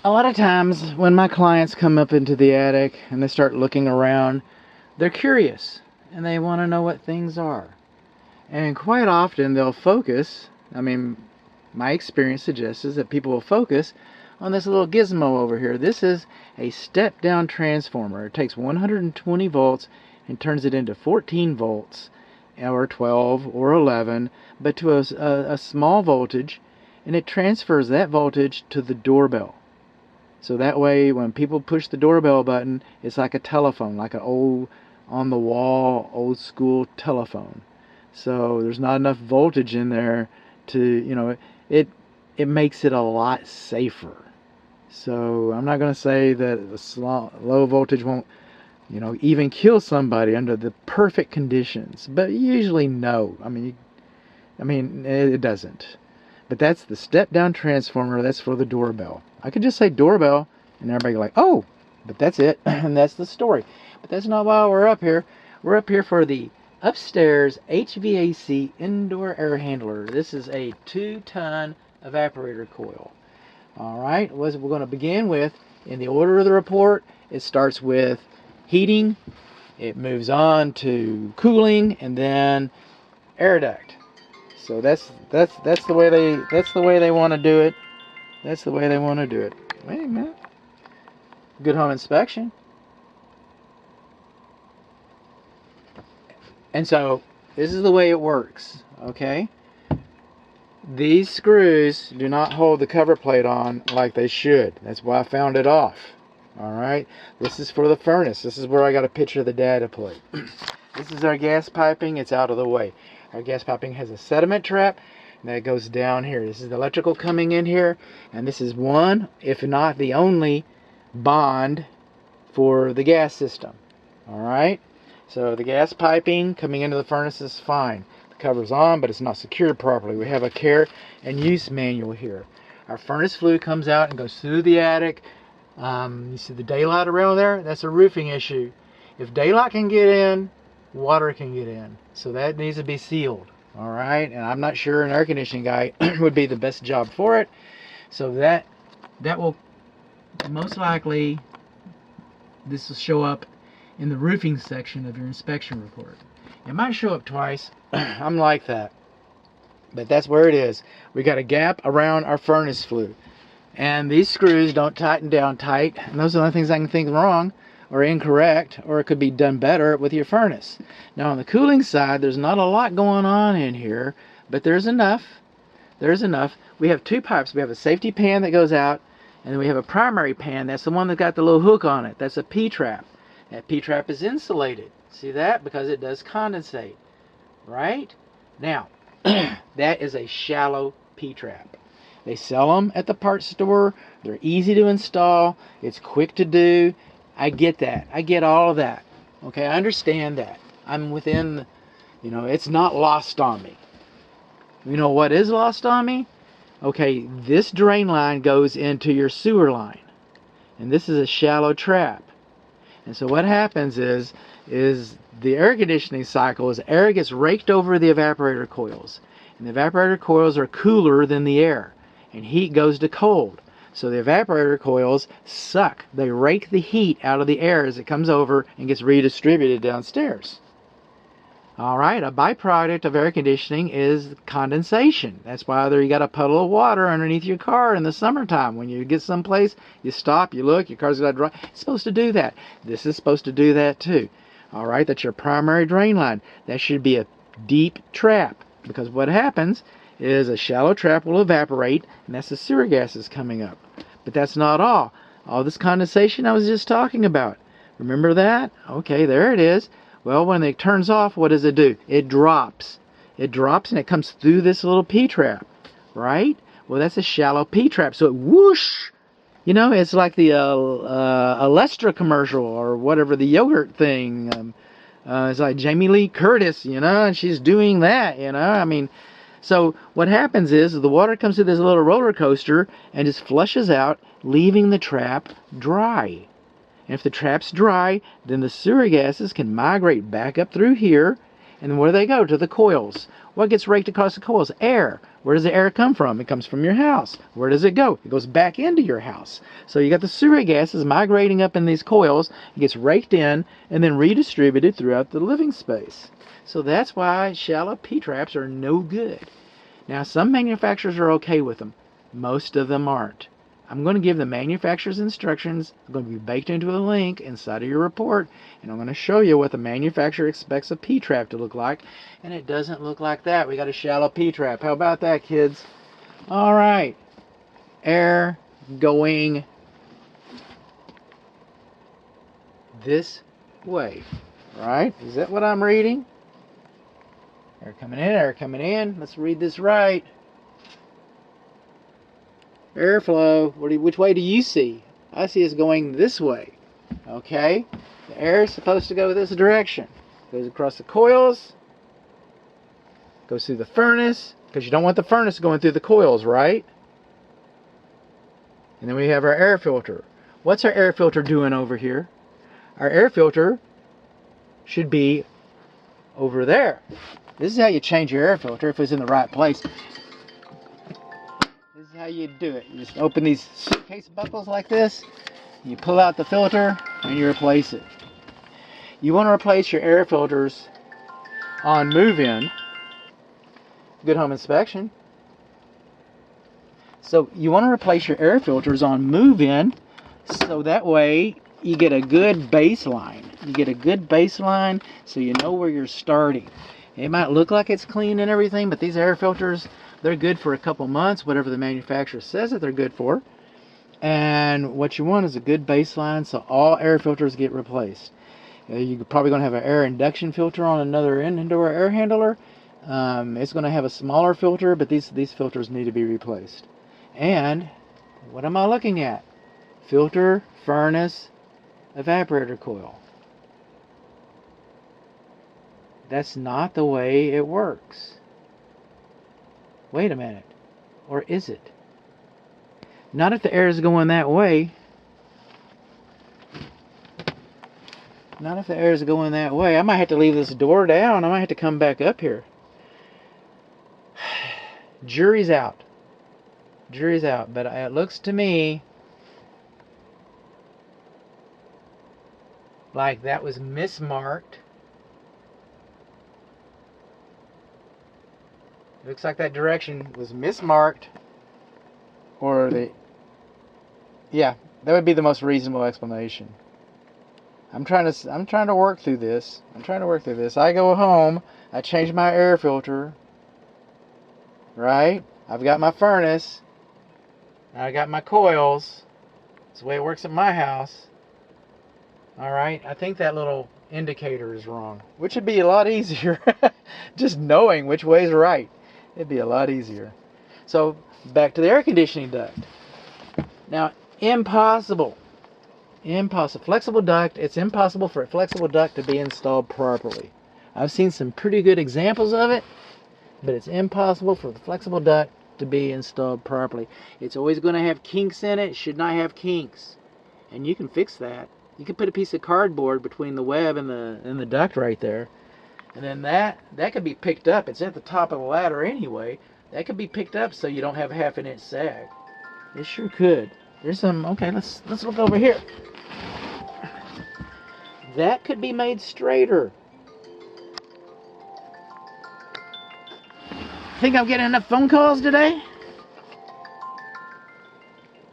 A lot of times when my clients come up into the attic and they start looking around, they're curious and they want to know what things are. And quite often they'll focus, my experience suggests is that people will focus on this little gizmo over here. This is a step-down transformer. It takes 120 volts and turns it into 14 volts or 12 or 11, but to a small voltage, and it transfers that voltage to the doorbell. So that way when people push the doorbell button, it's like a telephone, like an old on the wall old school telephone. So there's not enough voltage in there to, it makes it a lot safer. So I'm not going to say that the low voltage won't, even kill somebody under the perfect conditions, but usually no. It doesn't. But that's the step-down transformer. That's for the doorbell. I could just say doorbell, and everybody like, oh, but that's it, and that's the story. But that's not why we're up here. We're up here for the upstairs HVAC indoor air handler. This is a 2-ton evaporator coil. All right, what we're going to begin with, in the order of the report, it starts with heating, it moves on to cooling, and then air duct. So that's the way they want to do it. That's the way they want to do it. Wait a minute. Good home inspection. And so this is the way it works. Okay. These screws do not hold the cover plate on like they should. That's why I found it off. All right. This is for the furnace. This is where I got a picture of the data plate. This is our gas piping. It's out of the way. Our gas piping has a sediment trap that goes down here. This is the electrical coming in here, and this is one, if not the only, bond for the gas system. All right. So the gas piping coming into the furnace is fine. The cover's on, but it's not secured properly. We have a care and use manual here. Our furnace fluid comes out and goes through the attic. You see the daylight around there? That's a roofing issue. If daylight can get in, water can get in. So that needs to be sealed. All right. And I'm not sure an air conditioning guy would be the best job for it. So that will most likely, this will show up in the roofing section of your inspection report. It might show up twice. I'm like that. But that's where it is. We got a gap around our furnace flue. And these screws don't tighten down tight. And those are the only things I can think wrong or incorrect, or it could be done better with your furnace. Now on the cooling side, there's not a lot going on in here, but there's enough. There's enough. We have two pipes. We have a safety pan that goes out, and then we have a primary pan. That's the one that got the little hook on it. That's a P-trap. That P-trap is insulated. See that? Because it does condensate. Right? Now, that is a shallow P-trap. They sell them at the parts store. They're easy to install. It's quick to do. I get that. I get all of that. Okay, I understand that. I'm within, it's not lost on me. You know what is lost on me? Okay, this drain line goes into your sewer line. And this is a shallow trap. And so what happens is the air conditioning cycle is air gets raked over the evaporator coils. And the evaporator coils are cooler than the air. And heat goes to cold. So the evaporator coils suck. They rake the heat out of the air as it comes over and gets redistributed downstairs. All right, a byproduct of air conditioning is condensation. That's why you got a puddle of water underneath your car in the summertime. When you get someplace, you stop, you look, your car's got to dry. It's supposed to do that. This is supposed to do that too. All right, that's your primary drain line. That should be a deep trap, because what happens is a shallow trap will evaporate, and that's the sewer gases coming up. But that's not all. All this condensation I was just talking about. Remember that? Okay, there it is. Well, when it turns off, what does it do? It drops. It drops and it comes through this little P-trap, right? Well, that's a shallow P-trap. So it whoosh. It's like the Alestra commercial or whatever, the yogurt thing. It's like Jamie Lee Curtis, and she's doing that, So what happens is the water comes through this little roller coaster and just flushes out, leaving the trap dry. And if the trap's dry, then the sewer gases can migrate back up through here. And where do they go? To the coils. What gets raked across the coils? Air. Where does the air come from? It comes from your house. Where does it go? It goes back into your house. So you got the sewer gases migrating up in these coils. It gets raked in and then redistributed throughout the living space. So that's why shallow P-traps are no good. Now, some manufacturers are okay with them. Most of them aren't. I'm going to give the manufacturer's instructions. I'm going to be baked into a link inside of your report, and I'm going to show you what the manufacturer expects a P-trap to look like, and it doesn't look like that. We got a shallow P-trap. How about that, kids? All right. Air going this way, right? Is that what I'm reading? Air coming in, air coming in. Let's read this right. Airflow, which way do you see? I see it's going this way. Okay? The air is supposed to go this direction. Goes across the coils, goes through the furnace, because you don't want the furnace going through the coils, right? And then we have our air filter. What's our air filter doing over here? Our air filter should be over there. This is how you change your air filter if it's in the right place. This is how you do it. You just open these suitcase buckles like this, you pull out the filter, and you replace it. You want to replace your air filters on move-in. Good home inspection. So you want to replace your air filters on move-in so that way you get a good baseline. You get a good baseline so you know where you're starting. It might look like it's clean and everything, but these air filters, they're good for a couple months, whatever the manufacturer says that they're good for. And what you want is a good baseline so all air filters get replaced. You're probably going to have an air induction filter on another indoor air handler. It's going to have a smaller filter, but these filters need to be replaced. And what am I looking at? Filter, furnace, evaporator coil. That's not the way it works. Wait a minute. Or is it? Not if the air is going that way. Not if the air is going that way. I might have to leave this door down. I might have to come back up here. Jury's out. Jury's out. But it looks to me like that was mismarked. Looks like that direction was mismarked. Or yeah, that would be the most reasonable explanation. I'm trying to work through this. I go home, I change my air filter. Right? I've got my furnace. I got my coils. That's the way it works at my house. Alright, I think that little indicator is wrong. Which would be a lot easier. Just knowing which way is right. It'd be a lot easier. So, back to the air conditioning duct. Now, impossible. Flexible duct, it's impossible for a flexible duct to be installed properly. I've seen some pretty good examples of it, but it's impossible for the flexible duct to be installed properly. It's always going to have kinks in it. It should not have kinks. And you can fix that. You can put a piece of cardboard between the web and the duct right there. And then that could be picked up. It's at the top of the ladder anyway. That could be picked up so you don't have a ½ inch sag. It sure could. There's some, okay, let's look over here. That could be made straighter. Think I'm getting enough phone calls today?